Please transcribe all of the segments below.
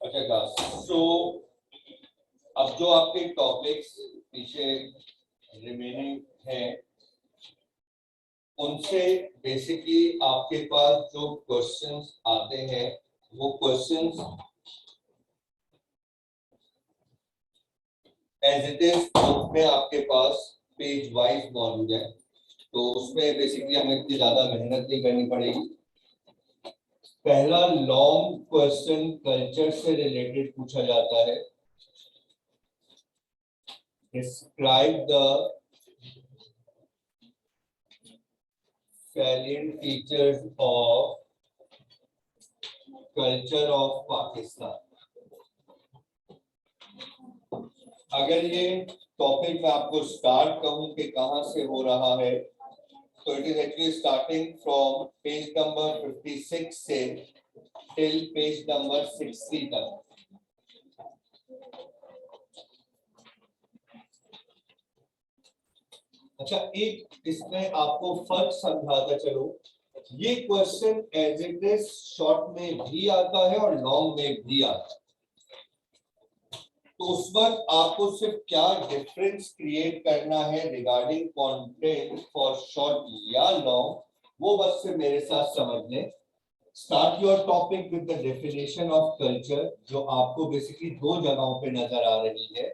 अच्छा क्लास, सो अब जो आपके टॉपिक्स पीछे रिमेनिंग हैं उनसे बेसिकली आपके पास जो क्वेश्चंस आते हैं वो questions as it is book में आपके पास पेज वाइज मौजूद है, तो उसमें बेसिकली हमें इतनी ज्यादा मेहनत नहीं करनी पड़ेगी। पहला लॉन्ग क्वेश्चन कल्चर से रिलेटेड पूछा जाता है। Describe the salient features of culture of Pakistan. अगर ये टॉपिक मैं आपको स्टार्ट कहूं कि कहां से हो रहा है, तो it is actually starting from page number 56 से टिल पेज नंबर 60 तक। अच्छा, एक इसमें आपको फर्क समझाता चलो, ये question as it is short में भी आता है और लॉन्ग में भी आता है। तो उस वक्त आपको सिर्फ क्या डिफरेंस क्रिएट करना है रिगार्डिंग कंटेंट फॉर शॉर्ट या लॉन्ग, वो बस से मेरे साथ समझ लें। Start your topic with the definition of culture, जो आपको बेसिकली दो जगहों पे नजर आ रही है।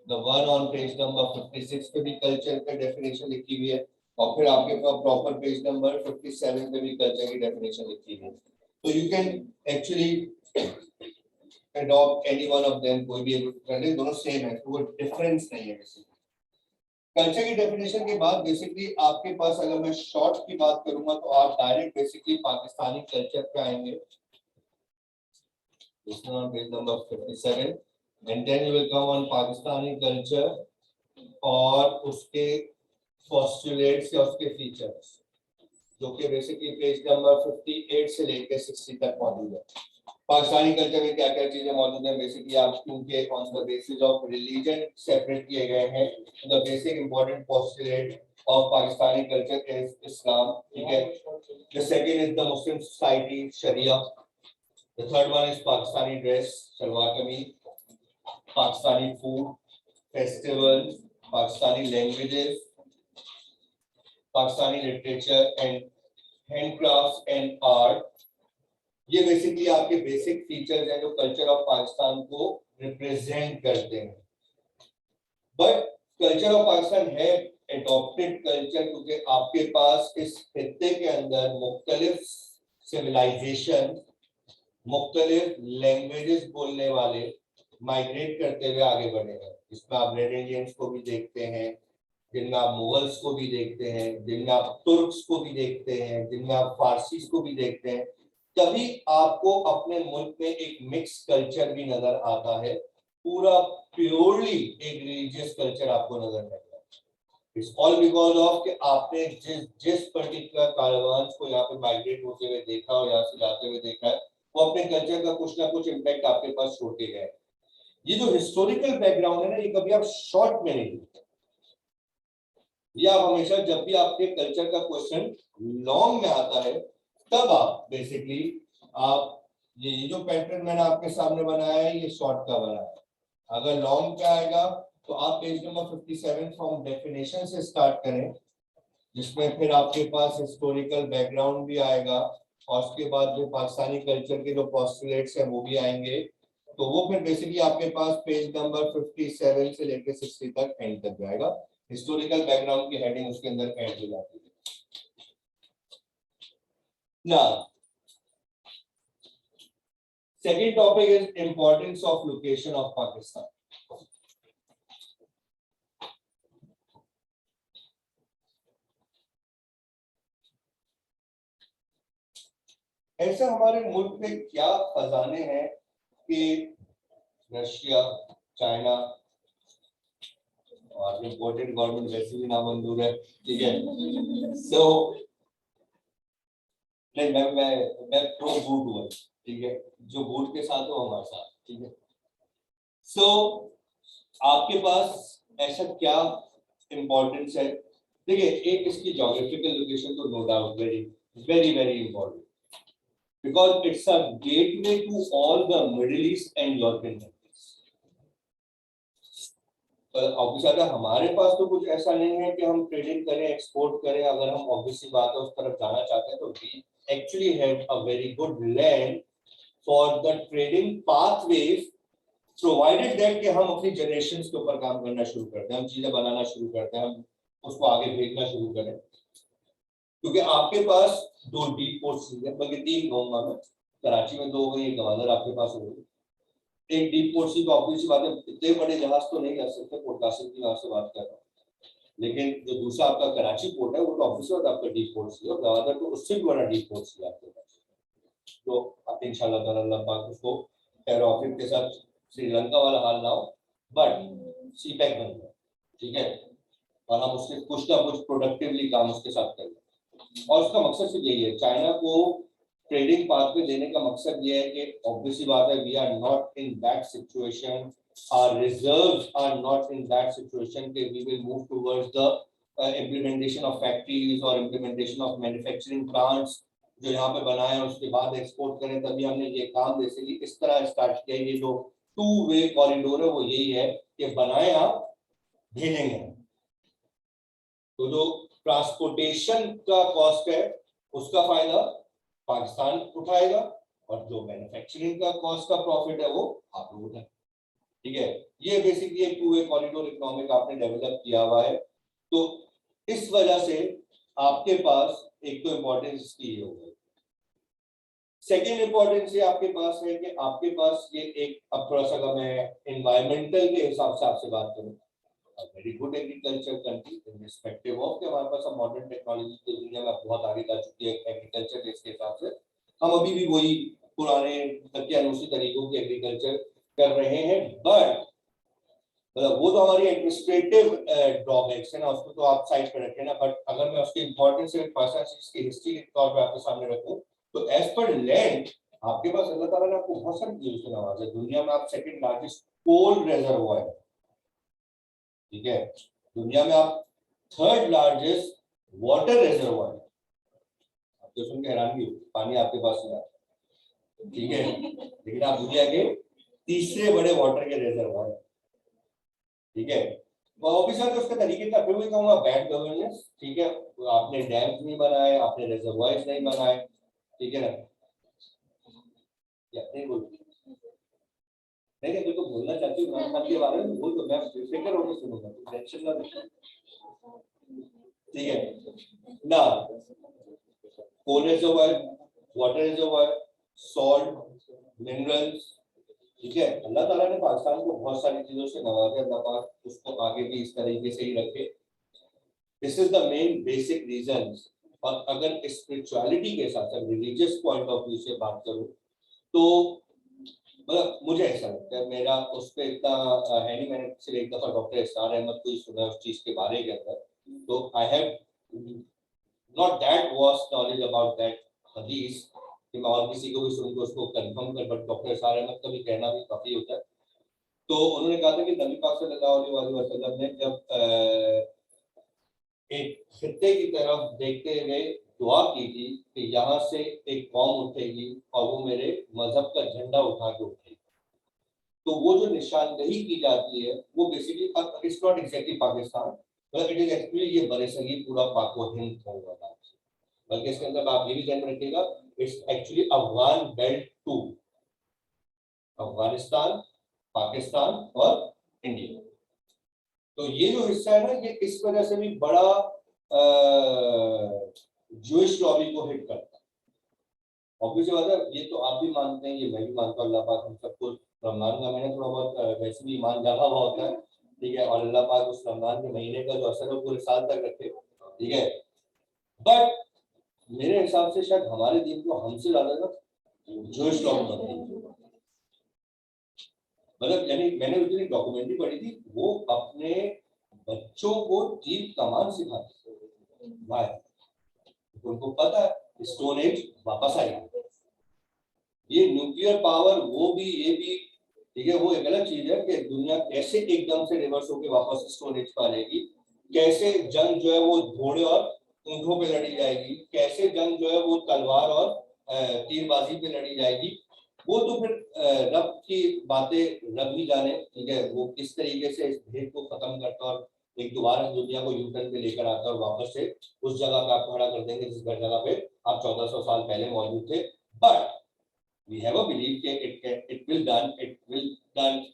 The one on page number 56 पे भी कल्चर का डेफिनेशन लिखी हुई है, और फिर आपके पास प्रॉपर पेज नंबर 57 पे भी कल्चर की डेफिनेशन लिखी हुई है। तो you can actually adopt any one of them, कोई भी एक, दोनों सेम है, तो वो डिफरेंस नहीं है बेसिकली। कल्चर की डेफिनेशन के बाद बेसिकली आपके पास अगर मैं शॉर्ट की बात करूंगा तो आप डायरेक्ट बेसिकली पाकिस्तानी कल्चर पे आएंगे, page number 57, and then you will come on Pakistani culture और उसके पोस्टुलेट्स या उसके फीचर्स, जो कि बेसिकली पेज नंबर 58 से लेकर 60 तक मौजूद है। पाकिस्तानी कल्चर में क्या क्या चीजें मौजूद है, बेसिकली आप क्योंकि on the basis of religion separate किए गए हैं। The basic important postulate of Pakistani culture is Islam, ठीक है। The second is the Muslim society, sharia. The third one is Pakistani dress, salwar kameez. Pakistani food, festival, Pakistani languages, Pakistani literature and handcraft and art. ये basically आपके basic features हैं जो culture of Pakistan को represent करते हैं। But culture of Pakistan है एडॉप्टेड कल्चर, क्योंकि आपके पास इस खित्ते के अंदर मुख्तलिफ सिविलाइजेशन, मुख्तलिफ लैंग्वेजेस बोलने वाले माइग्रेट करते हुए आगे बढ़े हैं। इसमें आप रेड इंडियंस को भी देखते हैं, जिनमें आप मुगल्स को भी देखते हैं, जिनमें आप तुर्क्स को भी देखते हैं, जिनमें आप फारसीस को भी देखते हैं। तभी आपको अपने मुल्क में एक मिक्स कल्चर भी नजर आता है, पूरा प्योरली एक रिलीजियस कल्चर आपको नजर नहीं आता। इट्स ऑल बिकॉज ऑफ कि आपने जिस पर्टिकुलर कारवान को यहाँ पे माइग्रेट होते हुए देखा और यहाँ से जाते हुए देखा है, वो अपने कल्चर का कुछ ना कुछ इम्पैक्ट आपके पास छोड़ के गए। ये जो हिस्टोरिकल बैकग्राउंड है ना, ये कभी आप शॉर्ट में नहीं देखते, ये आप हमेशा जब भी आपके कल्चर का क्वेश्चन लॉन्ग में आता है तब आप बेसिकली आप ये जो पैटर्न मैंने आपके सामने बनाया है ये शॉर्ट का बनाया है। अगर लॉन्ग का आएगा तो आप पेज नंबर 57 फ्रॉम डेफिनेशन से स्टार्ट करें, जिसमें फिर आपके पास हिस्टोरिकल बैकग्राउंड भी आएगा और उसके बाद जो पाकिस्तानी कल्चर के जो पोस्टुलेट्स हैं वो भी आएंगे। तो वो फिर बेसिकली आपके पास पेज नंबर 57 से लेकर 60 तक एंड तक जाएगा। हिस्टोरिकल बैकग्राउंड की हेडिंग उसके अंदर ऐड हो जाती है। Now, second topic is importance of location of Pakistan. ऐसे हमारे मुल्क में क्या खजाने हैं कि रशिया, चाइना और इम्पोर्टेड गवर्नमेंट वैसे भी नामंजूर है, ठीक है। सो नहीं, मैं प्रो बूट हूँ, ठीक है। जो बूट के साथ हो हमारे साथ, ठीक है। सो आपके पास ऐसा क्या इंपॉर्टेंस है? देखिए, एक इसकी ज्योग्राफिकल लोकेशन तो no doubt very very very important. because it's a gateway to all the Middle East and European countries. Obviously हमारे पास तो कुछ ऐसा नहीं है कि हम ट्रेडिंग करें, एक्सपोर्ट करें. अगर हम ऑब्वियसली बात है उस तरफ जाना चाहते हैं तो we actually have a very good land for the trading pathways, provided that कि हम अपनी जनरेशन के ऊपर काम करना शुरू करते हैं, हम चीजें बनाना शुरू करते हैं, हम उसको आगे भेजना शुरू करें. क्योंकि आपके पास 2 डीप पोर्ट्स हैं, बल्कि 3 कहूंगा मैं. कराची में 2 हो गई, गवादर आपके पास हो गई. एक डीप पोर्ट सी, ऑब्वियसली बात है इतने बड़े जहाज तो नहीं जा सकते, पोर्ट कासिम की वहां से बात कर रहा हूँ. लेकिन जो दूसरा आपका कराची पोर्ट है वो तो ऑब्वियसली बात आपका डीप पोर्ट सी, और गवादर तो उससे भी बड़ा डीप पोर्ट सी आपके पास. तो इंशाल्लाह ताला अल्लाह पाक उसको एरोफिक के साथ श्रीलंका वाला हाल ना हो, बट सी पैक बन जाए, ठीक है, और हम उसके कुछ ना कुछ प्रोडक्टिवली काम उसके साथ करें. और उसका मकसद सिर्फ यही है, चाइना को ट्रेडिंग पाथ पे देने का मकसद ये है कि ऑब्वियसली बात है we are not in that situation, our reserves are not in that situation कि we will move towards the implementation of factories और इम्प्लीमेंटेशन ऑफ मैन्युफैक्चरिंग प्लांट्स जो यहाँ पे बनाए और उसके बाद एक्सपोर्ट करें. तभी हमने ये काम बेसिकली इस तरह स्टार्ट किया. ये जो 2 वे कॉरिडोर है वो यही है कि बनाए आप, भेजेंगे. तो जो ट्रांसपोर्टेशन का कॉस्ट है उसका फायदा पाकिस्तान उठाएगा, और जो मैन्युफैक्चरिंग का कॉस्ट का प्रॉफिट है वो आप लोग उठाएंगे. ठीक है, ये बेसिकली एक 2 वे कॉरिडोर इकोनॉमिक आपने डेवलप किया हुआ है. तो इस वजह से आपके पास एक तो इंपॉर्टेंस इसकी ये हो गई. सेकेंड इंपॉर्टेंस ये आपके पास है कि आपके पास ये एक, अब थोड़ा सा अगर मैं एनवायरमेंटल के हिसाब से आपसे बात करूं, very good agriculture country in respective of कि हमारे पास मॉडर्न टेक्नोलॉजी की दुनिया में बहुत आगे जा चुकी है एग्रीकल्चर. इसके हिसाब से हम अभी भी वही पुराने उसी तरीकों की एग्रीकल्चर कर रहे हैं. बट मतलब वो तो हमारी एडमिनिस्ट्रेटिव ड्रॉबैक्स है ना, उसको तो आप साइड पर रखें ना. बट अगर मैं उसकी इंपॉर्टेंस की हिस्ट्री के तौर पर आपके सामने रखूं तो एज पर लैंड आपके पास अल्लाह ताला ने आपको बहुत सारी चीजों से नवाजा है. दुनिया में आप सेकंड लार्जेस्ट कोल रिजर्वॉयर, ठीक है, दुनिया में आप 3rd लार्जेस्ट वाटर रिजर्वॉयर. आपको सुन के हैरानगी होगी, पानी आपके पास नहीं आता, ठीक है, लेकिन आप दुनिया के 3रे बड़े वाटर के रिजर्वॉयर, ठीक है. तो ऑब्वियसली उसके तरीके का फिर भी कहूंगा बैड गवर्नेंस. ठीक है, तो आपने डैम्स नहीं बनाए, आपने रिजर्वॉयर्स नहीं बनाए, ठीक है ना. या नहीं बोल नहीं तो बोलना चाहती हूँ मैं के बारे में, बोल तो मैं फिक्र होकर सुनूंगा, टेंशन ना ले, ठीक है ना. Coal reservoir, water reservoir, salt, minerals, ठीक है. अल्लाह ताला ने पाकिस्तान को बहुत सारी चीजों से नवाजा. अल्लाह पाक उसको आगे भी इस तरीके से ही रखे. This is the main basic reason. और अगर स्पिरिचुअलिटी के साथ साथ रिलीजियस पॉइंट ऑफ व्यू से बात करूं तो मतलब मुझे ऐसा लगता है, मेरा उस पर इतना है नहीं. मैंने सिर्फ एक दफा डॉक्टर इसरार अहमद को सुना उस चीज के बारे के अंदर, तो I have not that vast knowledge about that हदीस कि मैं और किसी को भी सुन के उसको कंफर्म कर. बट डॉक्टर इसरार अहमद का भी कहना भी काफी होता है. तो उन्होंने कहा था कि नबी पाक सल्लल्लाहु अलैहि वसल्लम ने जब एक खित्ते की तरफ देखते हुए दुआ की थी कि यहाँ से एक कौम उठेगी और वो मेरे मजहब का झंडा उठा के उठेगी. तो वो जो निशानदेही की जाती है वो basically it's not exactly Pakistan, but it is actually ये बरेसगी पूरा पाको हिंद होगा. बल्कि इसके अंदर आप ये भी ध्यान रखिएगा, it's actually Afghan belt 2, Afghanistan, Pakistan और इंडिया. तो ये जो हिस्सा है ना, ये इस वजह से भी बड़ा जूइश लॉबी को हिट करता है. ऑब्वियसली बात है, ये तो आप भी मानते हैं, ये मैं भी मानता हूँ. अल्लाह पाक हम सबको रमजान का महीना थोड़ा बहुत वैसे भी ईमान जागा हुआ होता है, ठीक है, और अल्लाह पाक उस रमजान के महीने का जो असर है पूरे साल तक रखे, ठीक है. बट मेरे हिसाब से शायद हमारे दिन को हमसे ज्यादा ना जूइश लॉबी बनती है. मतलब यानी मैंने उसकी डॉक्यूमेंट्री पढ़ी थी, वो अपने बच्चों को तीर कमान सिखाते हैं. उनको पता है स्टोन एज वापस आएगा. ये न्यूक्लियर पावर वो भी ये भी, ठीक है, वो एक अलग चीज है कि दुनिया कैसे एकदम से रिवर्स होकर वापस स्टोन एज पर आएगी. कैसे जंग जो है वो घोड़े और ऊंटों पे लड़ी जाएगी, कैसे जंग जो है वो तलवार और तीरबाजी पे लड़ी जाएगी, वो तो फिर रब की बातें रब ही जाने, ठीक है, वो किस तरीके से इस भेद को खत्म करता और एक दोबारा दुनिया को यूटर्न पे लेकर आता और वापस से उस जगह पे आप खड़ा कर देंगे जिस जगह पे आप 1400 साल पहले मौजूद थे। But we have a believe कि इट विल डन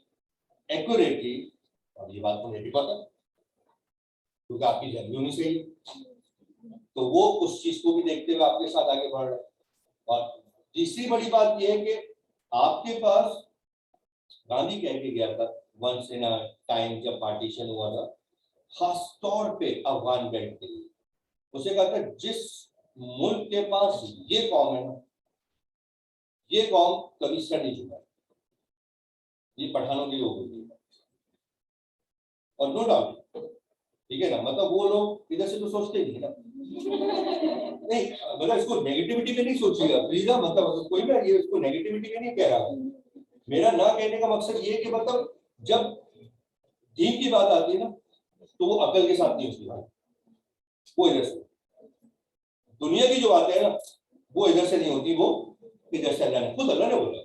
एक्यूरेटली, और ये बात तो मुझे भी पता क्योंकि आपकी जर्नी होनी चाहिए, तो वो उस चीज को भी देखते हुए आपके साथ आगे बढ़ रहे हैं। और तीसरी बड़ी बात यह है कि आपके पास, गांधी कह के गया था वंस इन अ टाइम जब पार्टीशन हुआ था, खास तौर पे अफगान बेल्ट के लिए, उसे कहा था जिस मुल्क के पास ये कौम है ना, ये कौम कभी सर नहीं झुका, ये पठानों के लिए हो गई। और नो डाउट, ठीक है ना, मतलब वो लोग इधर से तो सोचते नहीं ना, नहीं मतलब इसको नेगेटिविटी में नहीं सोचिएगा प्लीज, मतलब कोई मैं ये इसको नेगेटिविटी में नहीं कह रहा हूं। मेरा ना कहने का मकसद ये है कि मतलब जब दीन की बात आती है ना, तो वो अकल के साथ नहीं होती बात, वो इधर से, दुनिया की जो बातें है ना, वो इधर से नहीं होती, वो इधर से अल्लाह ने बोला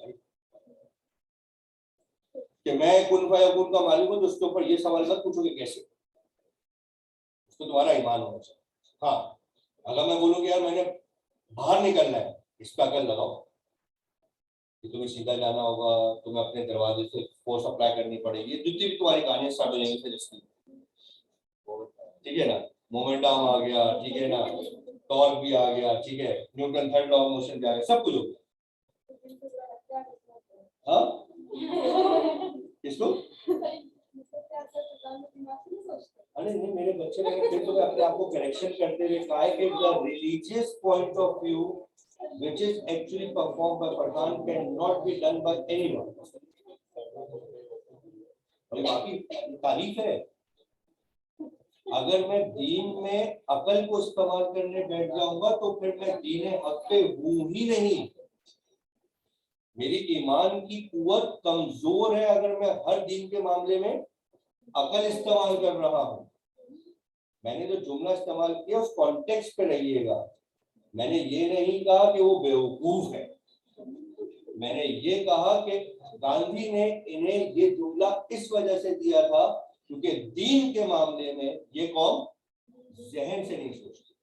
कि मैं कुन फयकुन का मालिक हूं, तो उसके ऊपर ये सवाल मत पूछो कि कैसे, उसको तुम्हारा ईमान होना चाहिए। हाँ, अगर मैं बोलूँ कि यार मैंने बाहर निकलना है, इस पर अकल लगाओ कि तुम्हें सीधा जाना होगा, तुम्हें अपने दरवाजे से फोर्स अप्लाई करनी पड़ेगी, जितनी भी तुम्हारी कहानियां स्टार्ट हो जाएंगी फिर इसकी, ठीक है ना, मोमेंटम आ गया, ठीक है ना, टॉर्क भी आ गया, ठीक है, Newton third law of motion भी आ गया, सब कुछ हो गया। हाँ किसको, अरे नहीं, मेरे बच्चे ने फिर तो अपने आप को करेक्शन करते हुए कहा है कि the religious point of view which is actually performed by Pathan cannot be done by anyone। और बाकी तारीफ है, अगर मैं दीन में अकल को इस्तेमाल करने बैठ जाऊंगा तो फिर मैं दीन हक पे हूं ही नहीं, मेरी ईमान की कुव्वत कमजोर है अगर मैं हर दीन के मामले में अकल इस्तेमाल कर रहा हूं। मैंने जो जुमला इस्तेमाल किया उस कॉन्टेक्स्ट पे रहिएगा, मैंने ये नहीं कहा कि वो बेवकूफ है, मैंने ये कहा कि गांधी ने इन्हें ये जुमला इस वजह से दिया था क्योंकि दीन के मामले में ये कौम जहन से नहीं सोचती,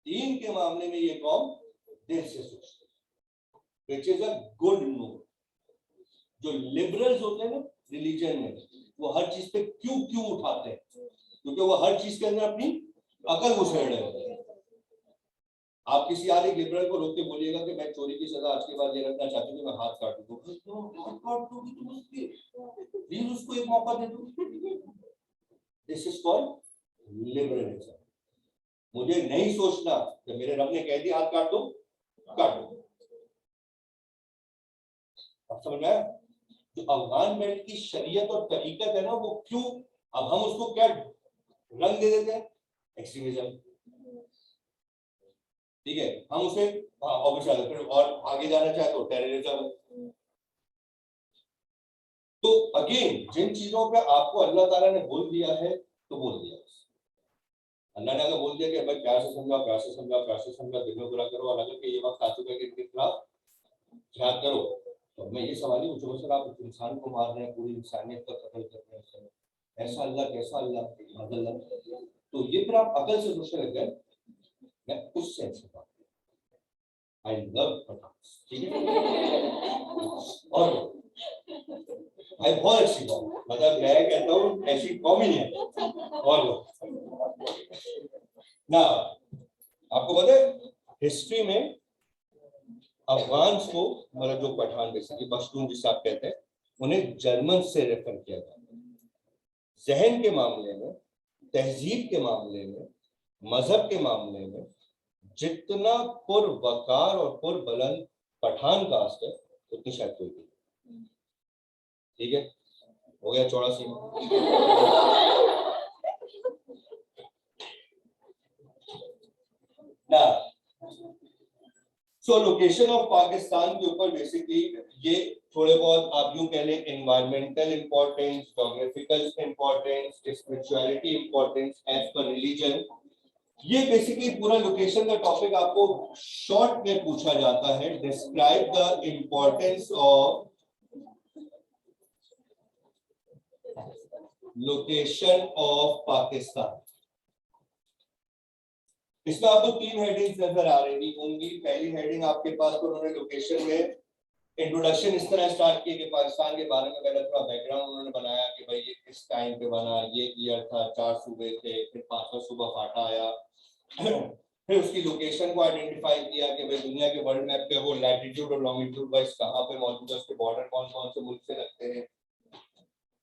दीन के मामले में ये कौम दिल से सोचती, which is a good note। जो लिबरल्स होते हैं ना रिलीजन में, वो हर चीज पे क्यों उठाते हैं, क्योंकि वो हर चीज के अंदर अपनी अकल घुसेड़ रहे होते हैं। आप किसी यार एक लिबरल को रोक के बोलिएगा कि मैं चोरी की सजा आज के बाद ये रखना चाहती हूँ कि मैं हाथ काट दूं, तो हाथ काट दूंगी तुम उसके, प्लीज उसको एक मौका दे दो। This is called liberalism. मुझे नहीं सोचना कि मेरे रब ने कह दिया हाथ काट दो, काट दो। अब समझ में आया? जो अफगान बेल्ट की शरीयत और तरीकत है ना, वो क्यों अब हम उसको क्या रंग दे देते हैं, एक्सट्रीमिज्म, ठीक है, हम उसे ऑब्वियसली फिर और आगे जाना चाहे तो टेररिज्म। तो अगेन जिन चीजों पे आपको अल्लाह ताला ने बोल दिया है तो बोल दिया, अल्लाह ने अगर बोल दिया कि भाई प्यार से समझा, प्यार से समझा, प्यार से समझा, दिल में बुरा करो, और अगर ये वक्त आ चुका है कि इनके खिलाफ जिहाद करो, तो मैं ये सवाल ही पूछूंगा सर आप इंसान को मार रहे हैं, पूरी इंसानियत का कत्ल कर रहे हैं सर, ऐसा अल्लाह कैसा अल्लाह, तो ये फिर आप अकल से सोचने लग गए। मैं उस सेंस में I love पठान, ठीक है, और भाई बहुत अच्छी कॉम, मतलब मैं कहता हूँ ऐसी कॉम ही नहीं है। और ना आपको पता है हिस्ट्री में अफगान्स को, मतलब जो पठान बेसिकली पश्तून जिसे आप कहते हैं, उन्हें जर्मन से रेफर किया जाता है। जहन के मामले में, तहजीब के मामले में, मजहब के मामले में जितना पुरवकार और पुरबुलंद पठान कास्ट है उतनी शायद कोई नहीं। ठीक है, हो गया चौड़ा सीमा। ना सो लोकेशन ऑफ पाकिस्तान के ऊपर बेसिकली ये थोड़े बहुत आप यूं कह लें environmental importance, geographical importance, spirituality importance as per religion, ये बेसिकली पूरा लोकेशन का टॉपिक आपको शॉर्ट में पूछा जाता है। Describe the importance of location of Pakistan. इसमें आपको 3 हेडिंग्स नजर आ रही होंगी। पहली हेडिंग आपके पास तो उन्होंने लोकेशन में इंट्रोडक्शन इस तरह स्टार्ट किया कि पाकिस्तान के बारे में पहले थोड़ा बैकग्राउंड उन्होंने बनाया कि भाई ये किस टाइम पे बना, ये ईयर था, 4 सूबे थे, फिर 5वां सूबा फाटा आया। फिर उसकी लोकेशन को आइडेंटिफाई किया कि भाई दुनिया के वर्ल्ड मैप पे वो लैटिट्यूड और लॉन्गिट्यूड वाइज कहाँ पे मौजूद है, उसके बॉर्डर कौन कौन से मुल्क से लगते हैं,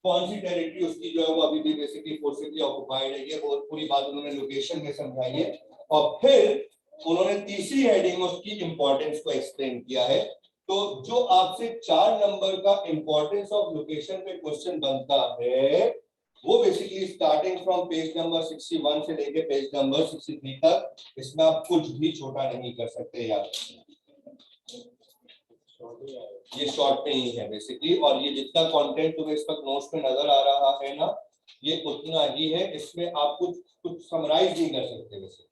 कौन सी टेरिटरी उसकी जो है वो अभी भी बेसिकली फोर्सिबली ऑक्युपाइड है, ये बहुत पूरी बात उन्होंने लोकेशन में समझाई है। और फिर उन्होंने तीसरी हेडिंग में उसकी इंपॉर्टेंस को एक्सप्लेन किया है। तो जो आपसे 4 नंबर का इंपॉर्टेंस ऑफ लोकेशन पे क्वेश्चन बनता है वो basically starting from page number 61 से लेके पेज नंबर 63 तक, इसमें आप कुछ भी छोटा नहीं कर सकते यार। ये शॉर्ट में ही है बेसिकली, और ये जितना कंटेंट तुम्हें इस वक्त नोट्स में नजर आ रहा है ना, ये उतना ही है। इसमें आप कुछ समराइज नहीं कर सकते। वैसे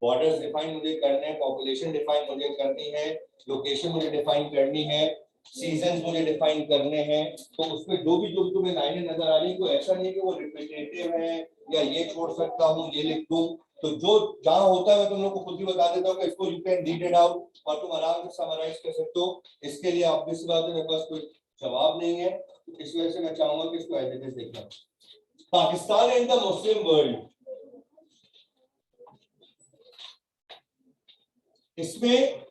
बॉर्डर्स डिफाइन मुझे करने हैं, पॉपुलेशन डिफाइन मुझे करनी है, लोकेशन मुझे डिफाइन करनी है, सीजन मुझे डिफाइन करने हैं। तो उसमें जो भी तुम्हें लाइनें नजर आ रही है, तो ऐसा नहीं कि वो रिपीटेटिव है या ये छोड़ सकता हूँ ये लिख दूं। तो जो जहां होता है मैं तुम लोग को खुद ही बता देता हूँ कि इसको you can read it out और तुम आराम से समराइज कर सकते हो। इसके लिए ऑब्वियस बात है मेरे पास कोई जवाब नहीं है, इस वजह से मैं चाहूंगा कि इसको एज इट इज देखना। Pakistan and the Muslim world, इसमें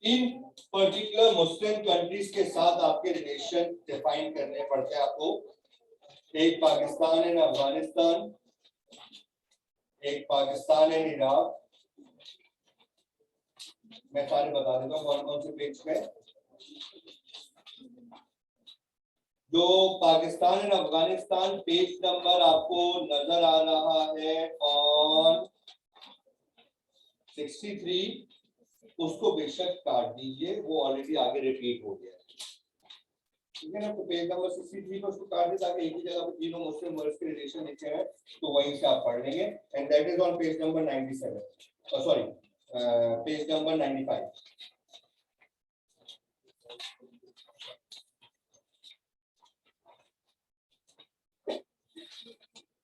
इन पर्टिकुलर मुस्लिम कंट्रीज के साथ आपके रिलेशन डिफाइन करने पड़ते हैं आपको। एक पाकिस्तान एंड अफगानिस्तान, एक पाकिस्तान एंड इराक। मैं सारे बता देता हूँ कौन कौन से पेज पे। जो Pakistan and Afghanistan page number आपको नजर आ रहा है ऑन 63, उसको बेशक काट दीजिए, वो ऑलरेडी आगे रिपीट हो गया। ठीक है ना, तो पेज नंबर 63 को उसको काट दे ताकि एक ही जगह पर तीनों मुस्लिम वर्ड्स के रिलेशन लिखे हैं, तो वहीं से आप पढ़ लेंगे। And that is on page number 97, sorry page number 95।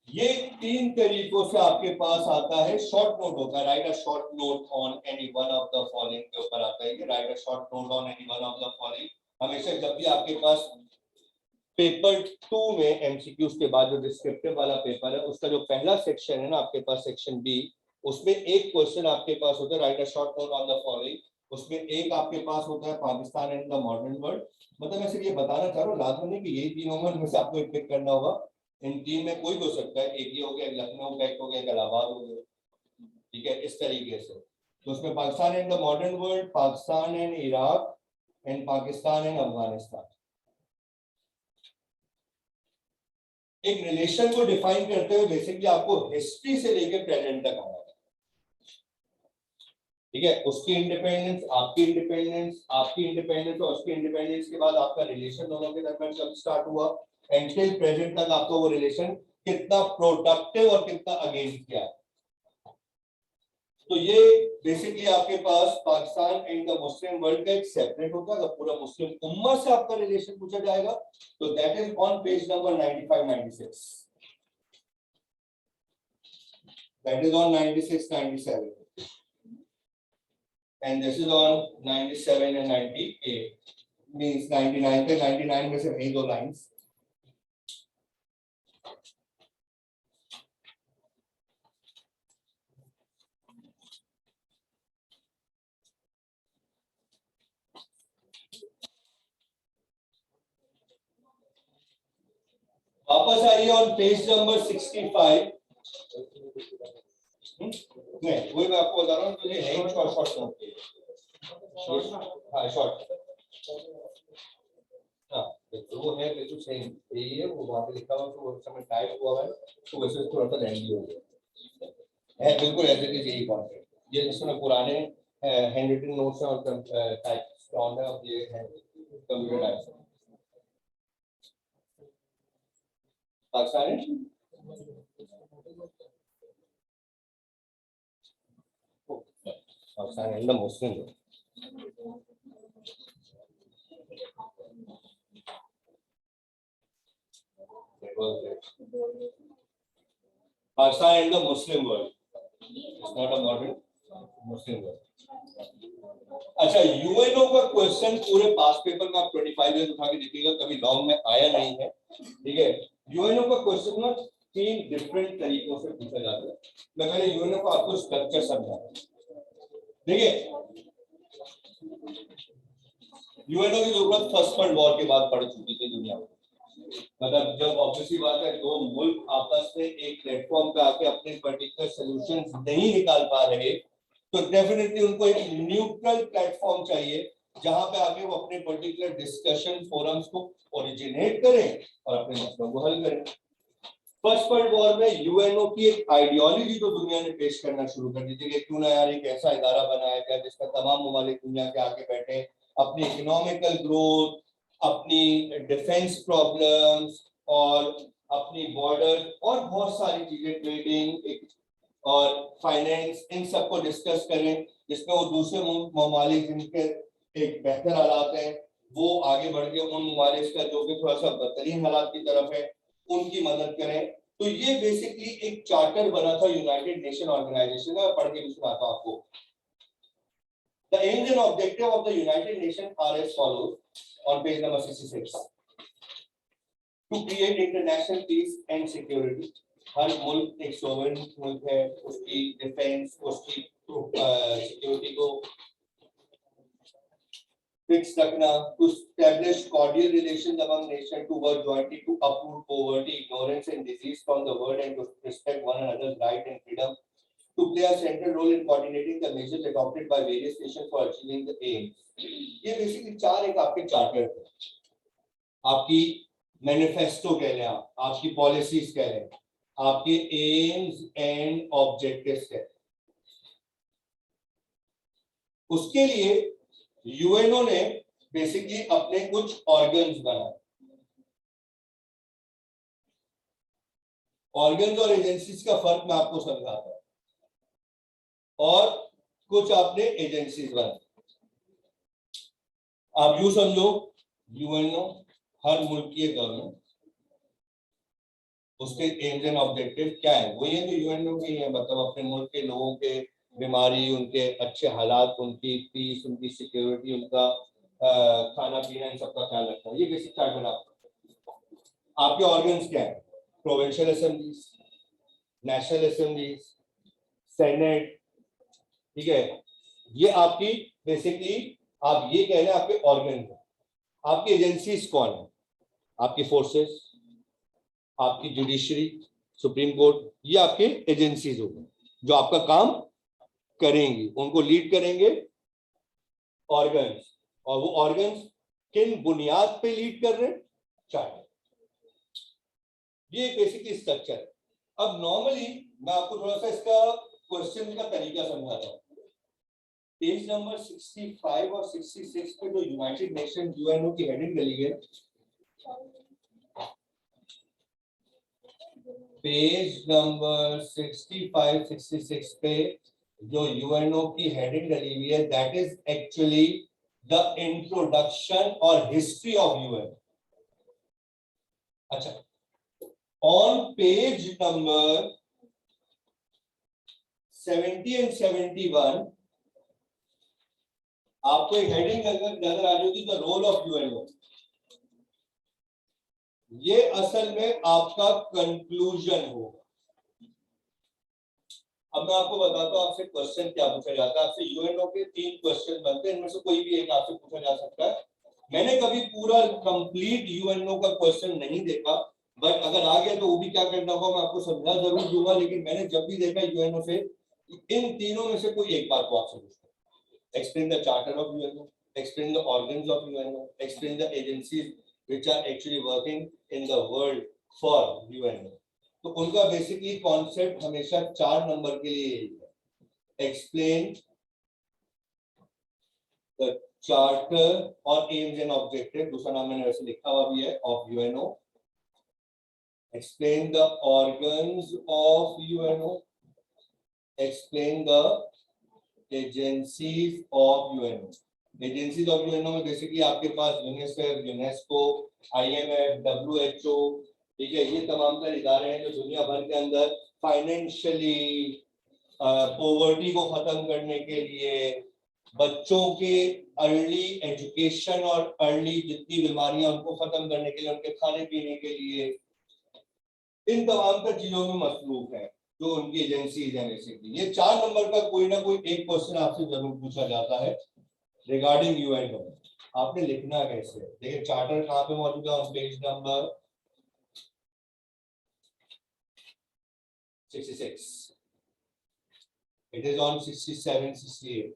ये 3 तरीकों से आपके पास आता है। शॉर्ट नोट होता है, right a short note on any one of the following के ऊपर आता है। Right a short note on any one of the following. हमेशा जब भी आपके पास पेपर 2 में एमसीक्यूज के बाद जो डिस्क्रिप्टिव वाला पेपर है, उसका जो पहला सेक्शन है ना आपके पास, सेक्शन बी, उसमें एक क्वेश्चन आपके पास होता है right a short note on the following. उसमें एक आपके पास होता है Pakistan and the modern world. मतलब मैं सिर्फ ये बताना चाह रहा हूँ, लाजमी नहीं कि यही 3 होंगे, उनमें से आपको एक पिक करना होगा। इन 3 में कोई हो सकता है, एक ये हो गया, एक लखनऊ का, एक हो गया, एक इलाहाबाद हो गया। ठीक है, इस तरीके से। तो उसमें Pakistan and the modern world, Pakistan and Iraq, and Pakistan and Afghanistan. एक रिलेशन को डिफाइन करते हुए बेसिकली आपको हिस्ट्री से लेकर प्रेजेंट तक आना है। ठीक है, उसकी इंडिपेंडेंस, आपकी इंडिपेंडेंस, आपकी इंडिपेंडेंस और उसकी इंडिपेंडेंस के बाद आपका रिलेशन दोनों के दरमियान कब स्टार्ट हुआ, एंड टिल प्रेजेंट तक आपका वो रिलेशन कितना प्रोडक्टिव और कितना अगेंस्ट किया। तो ये बेसिकली आपके पास Pakistan and the Muslim world का एक सेपरेट होता है। अगर पूरा मुस्लिम उम्मा से आपका रिलेशन पूछा जाएगा तो that is on page number 95-96, that is on 96-97, and this is on 97 and 98, means 99 पे 99 में से वही 2 लाइंस। वापस आइए ऑन पेज नंबर 65। नहीं, वही मैं आपको बता रहा हूँ, मुझे है शॉर्ट नोट के। हाँ शॉर्ट, हाँ तो वो है बिल्कुल सेम यही है, वो वहाँ पे लिखा हुआ, तो वो समय टाइप हुआ है, तो वैसे थोड़ा सा लेंदी हो गया है, बिल्कुल एज इट इज यही कॉन्सेप्ट। ये जिसमें पुराने हैंड रिटन नोट्स हैं और टाइप स्टॉन है, और ये है computer type. Pakistan and the Muslim world. Pakistan and the Muslim world. It's not a modern Muslim world. अच्छा, यूएनओ का क्वेश्चन पूरे पास पेपर में आप 25 ईयर उठा के देखिएगा, कभी लॉन्ग में आया नहीं है, ठीक है। यूएनओ का क्वेश्चन ना 3 डिफरेंट तरीकों से पूछा जाता है। मैं पहले यूएनओ का आपको स्ट्रक्चर समझा, देखिए यूएनओ की जरूरत फर्स्ट वर्ल्ड वॉर के बाद पड़ चुकी थी दुनिया में। मतलब जब ऑब्वियसली बात है दो मुल्क आपस में एक प्लेटफॉर्म पे आके अपने पर्टिकुलर सॉल्यूशंस नहीं निकाल पा रहे, तो डेफिनेटली उनको एक न्यूट्रल प्लेटफॉर्म चाहिए जहां पे आके वो अपने पर्टिकुलर डिस्कशन फोरम्स को ओरिजिनेट करें और अपने मसलों को हल करें। फर्स्ट वर्ल्ड वॉर में यूएनओ की एक आइडियोलॉजी तो दुनिया ने पेश करना शुरू कर दी थी कि क्यों ना यार एक ऐसा इदारा बनाया जाए जिसमें तमाम ममालिक दुनिया के आके बैठे, अपनी इकोनॉमिकल ग्रोथ, अपनी डिफेंस प्रॉब्लम्स और अपनी बॉर्डर और बहुत सारी चीजें, ट्रेडिंग और फाइनेंस, इन सबको डिस्कस करें, जिसमें वो दूसरे ममालिक जिनके एक बेहतर हालात हैं वो आगे बढ़ के उन ममालिक का जो भी थोड़ा सा बदतरीन हालात की तरफ है उनकी मदद करें। तो ये बेसिकली एक चार्टर बना था यूनाइटेड नेशन ऑर्गेनाइजेशन का, पढ़ के भी सुनाता हूं आपको। The aims and objectives of the United Nations are as follows on page number 66. To create international peace and security. हर मुल्क एक सोवरेन मुल्क है, उसकी डिफेंस, उसकी सिक्योरिटी को फिक्स रखना। To establish cordial relations among nations to work jointly to uproot poverty, ignorance and disease from the world and to respect one another's right and freedom. To play a central role in coordinating the measures adopted by various nations for achieving the aims. ये basically 4 एक आपके charter थे, आपकी manifesto कह लें, आपकी policies कह लें, आपके एम्स एंड ऑब्जेक्टिव्स कह लें। उसके लिए यूएनओ ने बेसिकली अपने कुछ ऑर्गन्स बनाए। ऑर्गन्स और एजेंसीज का फर्क मैं आपको समझाता हूं। और कुछ आपने एजेंसीज बनाई। आप यूं समझो, यूएनओ हर मुल्क की गवर्नमेंट, उसके एम्स एंड ऑब्जेक्टिव क्या है, वो ये जो यूएनओ की है, मतलब अपने मुल्क के लोगों के बीमारी, उनके अच्छे हालात, उनकी पीस, उनकी सिक्योरिटी, उनका खाना पीना, इन सबका ख्याल रखना, ये बेसिक चार्टर आपके ऑर्गन्स क्या है? Provincial assemblies, national assemblies, senate, ठीक है। ये आपकी बेसिकली आप ये कह रहे हैं आपके ऑर्गन है। आपकी एजेंसीज कौन है? आपकी फोर्सेस, आपकी जुडिशरी, सुप्रीम कोर्ट, ये आपके एजेंसीज होंगे जो आपका काम करेंगी, उनको लीड करेंगे ऑर्गन्स। और वो ऑर्गन्स किन बुनियाद पे लीड कर रहे हैं? चार्टर। ये बेसिकली स्ट्रक्चर है। अब नॉर्मली मैं आपको थोड़ा सा इसका क्वेश्चन का तरीका समझाता हूं। पेज नंबर 65 और 66 पे जो यूनाइटेड नेशन यूएनओ की हेडिंग डली है, पेज नंबर 65-66 पे जो यूएनओ की हेडिंग डली हुई है, that is actually the introduction और हिस्ट्री ऑफ यूएन। अच्छा, ऑन पेज नंबर 70 एंड 71 आपको एक हेडिंग नजर आ रही होगी, द रोल ऑफ यूएनओ। ये असल में आपका कंक्लूजन होगा। अब मैं आपको बताता हूं आपसे क्वेश्चन क्या पूछा जाता है। आपसे यूएनओ के 3 क्वेश्चन बनते हैं, इनमें से कोई भी एक आपसे पूछा जा सकता है। मैंने कभी पूरा कंप्लीट यूएनओ का क्वेश्चन नहीं देखा, बट अगर आ गया तो वो भी क्या करना होगा मैं आपको समझा जरूर दूंगा। लेकिन मैंने जब भी देखा यूएनओ से, इन तीनों में से कोई एक बात को आपसे पूछता है। Explain the charter of UNO, explain the organs of UNO, explain the agencies which are actually working in the world for UNO. तो उनका बेसिकली कॉन्सेप्ट हमेशा 4 नंबर के लिए यही है, एक्सप्लेन द चार्टर और एम्स एंड ऑब्जेक्टिव, दूसरा नाम मैंने वैसे लिखा हुआ भी है, of UNO, explain the organs of UNO, explain the agencies of UNO. Agencies of UNO में बेसिकली आपके पास यूनिसेफ, यूनेस्को, IMF, WHO, ठीक है, ये तमाम तर इदारे हैं जो दुनिया भर के अंदर फाइनेंशियली पॉवर्टी को खत्म करने के लिए, बच्चों के अर्ली एजुकेशन और अर्ली जितनी बीमारियां उनको खत्म करने के लिए, उनके खाने पीने के लिए, इन तमाम तर चीजों में मसरूफ है जो उनकी एजेंसीज हैं बेसिकली। ये 4 नंबर का कोई ना कोई एक क्वेश्चन आपसे जरूर पूछा जाता है रिगार्डिंग यूएनओ। आपने लिखना कैसे? देखिए चार्टर कहाँ पे मौजूद है? On page number 66, it is on 67, 68।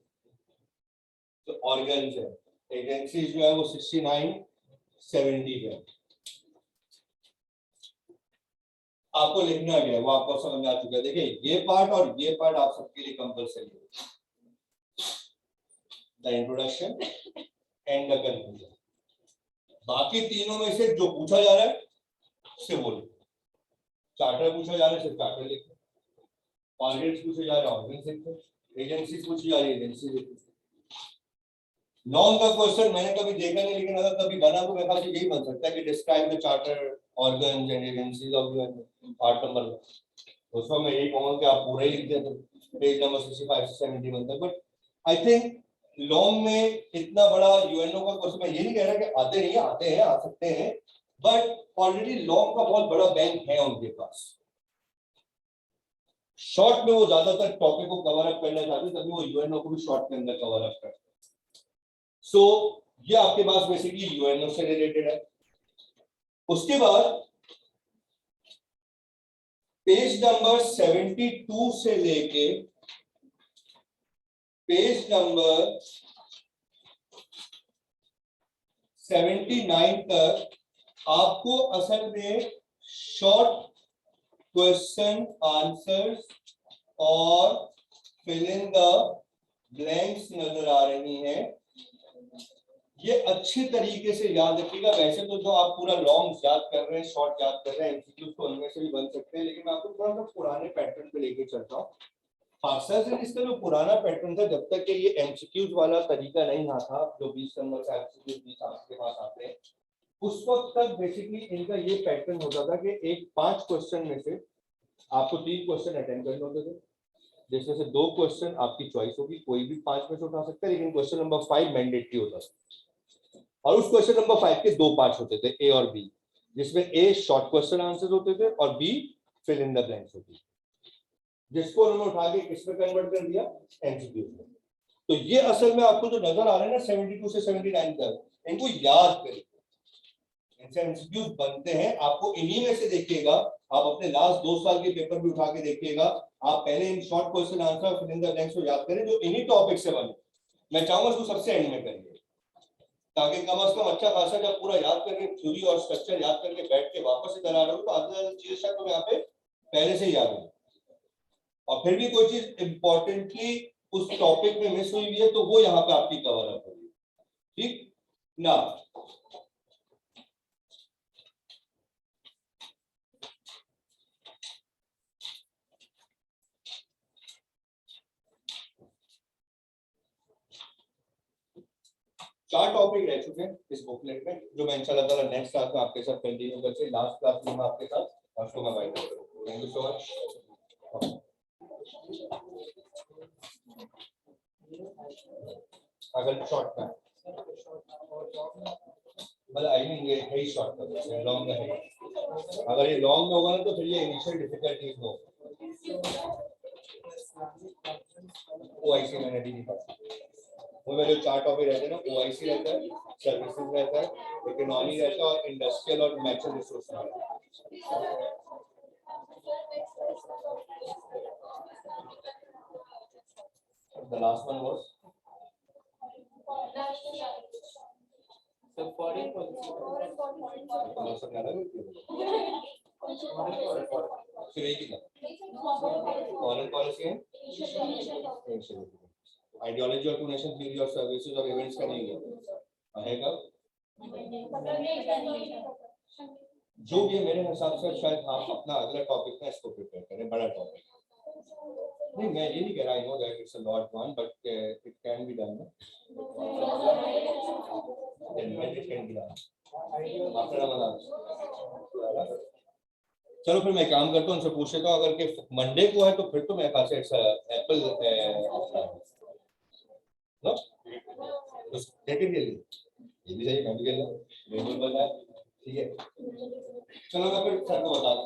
तो ऑर्गन्स है, एजेंसीज जो है वो 69, 70 है। आपको लिखना क्या है वो आपको समझ आ चुका है। देखिए ये पार्ट और ये पार्ट आप सबके लिए कंपल्सरी है, the introduction and the conclusion. बाकी तीनों में से जो पूछा जा रहा है उससे बोलो। चार्टर पूछा जा रहा है सिर्फ चार्टर लिखो, ऑर्गन्स पूछे जा रहे हैं ऑर्गन्स लिखो, एजेंसीज पूछी जा रही है एजेंसी लिखो। लॉन्ग का क्वेश्चन मैंने कभी देखा नहीं, लेकिन अगर कभी बना तो मेरे ख्याल से यही बन सकता है कि describe the charter, organs and agencies of UNO, part number. उसमें मैं यही कहूंगा कि आप पूरा ही लिख दें तो पेज नंबर 65 से 70 बनता है। बट आई थिंक लॉन्ग में इतना बड़ा यूएनओ का क्वेश्चन, मैं ये नहीं कह रहा कि आते नहीं, आते हैं, आ सकते हैं, बट ऑलरेडी लॉन्ग का बहुत बड़ा बैंक है उनके पास। शॉर्ट में वो ज्यादातर टॉपिक को कवर अप करना चाहते हैं, तभी वो यूएनओ को भी शॉर्ट के अंदर कवर अप करते हैं। सो ये आपके पास बेसिकली यूएनओ से रिलेटेड है। उसके बाद पेज नंबर 72 से लेके पेज नंबर 79 तक आपको असल में शॉर्ट क्वेश्चन आंसर्स और फिल इन द ब्लैंक्स नजर आ रही हैं। ये अच्छी तरीके से याद रखिएगा। वैसे तो जो आप पूरा लॉन्ग याद कर रहे हैं, शॉर्ट याद कर रहे हैं, एमसीक्यू तो उनमें से भी बन सकते हैं, लेकिन मैं आपको थोड़ा सा पुराने पैटर्न पे लेके चलता हूँ। खासा से इसका जो पुराना पैटर्न था, जब तक कि ये एमसीक्यूज वाला तरीका नहीं आता, जो 20 नंबर का एमसीक्यू 20 आपके पास आते हैं, उस वक्त तक बेसिकली इनका ये पैटर्न होता था कि एक 5 क्वेश्चन में से आपको 3 क्वेश्चन अटेंड करने होते थे, जिसमें से 2 क्वेश्चन आपकी चॉइस होगी, कोई भी 5 में से उठा सकते हैं, लेकिन क्वेश्चन नंबर 5 मैंडेटरी होता था। और उस क्वेश्चन नंबर 5 के 2 पार्ट्स होते थे, ए और बी, जिसमें ए शॉर्ट क्वेश्चन आंसर्स होते थे और B fill in the blanks होती थी, जिसको उन्होंने उठा के किसमें कन्वर्ट कर दिया? एमसीक्यू में। तो ये असल में आपको जो नजर आ रहा है ना 72 से 79 तक, इनको याद करिए, इनसे एमसीक्यू बनते हैं। आपको इन्हीं में से देखिएगा, आप अपने लास्ट 2 साल के पेपर भी उठा के देखिएगा, आप पहले इन short question answer fill in the blanks को याद करें जो इन्हीं टॉपिक से बने। मैं चाहूंगा इसको सबसे एंड में करिए, ताकि कम से कम अच्छा खासा जब पूरा याद करके थ्योरी और स्ट्रक्चर याद करके बैठ के वापस इधर आ रहा हो तो आधे ज्यादा चीजें शायद तो यहाँ पे पहले से ही याद हो। और फिर भी कोई चीज इंपॉर्टेंटली उस टॉपिक में मिस हुई है तो वो यहाँ पे आपकी कवर अप होगी। ठीक ना? चार टॉपिक रह चुके हैं इस बुकलेट में, जो मैं इंशाल्लाह ताला नेक्स्ट क्लास में आपके साथ कंटिन्यू करते हैं। लास्ट क्लास में आपके साथ और उसको मैं बाय करूंगा। Thank you so much. अगर शॉर्ट का मतलब आई मीन ये है ही शॉर्ट का, लॉन्ग में है। अगर ये लॉन्ग में होगा ना तो फिर ये इनिशियल डिफिकल्टीज हो। ओआईसी मैंने भी नहीं पढ़ा, वो मेरे जो 4 टॉपिक रहते हैं ना, ओआईसी रहता है, सर्विसेज रहता है, इकोनॉमी रहता है और इंडस्ट्रियल और नेचुरल रिसोर्स रहता है। The last one was so foreign policy. Foreign policy है, आइडियोलॉजी और टू नेशन थ्योरी और सर्विसेज और इवेंट्स का नहीं है कब जो भी है मेरे हिसाब से शायद आप अपना अगला टॉपिक ना इसको प्रिपेयर करें, बड़ा टॉपिक। नहीं मैं ये नहीं कह रहा, I know that it's a lot one but it can be done. चलो फिर मैं काम करता हूँ, उनसे पूछ लेता हूँ, अगर कि मंडे को है तो फिर तो मेरे पास एप्पल ये भी सही, मैं भी खेल रहा हूँ, ठीक है। चलो मैं फिर सर को बता दूँ।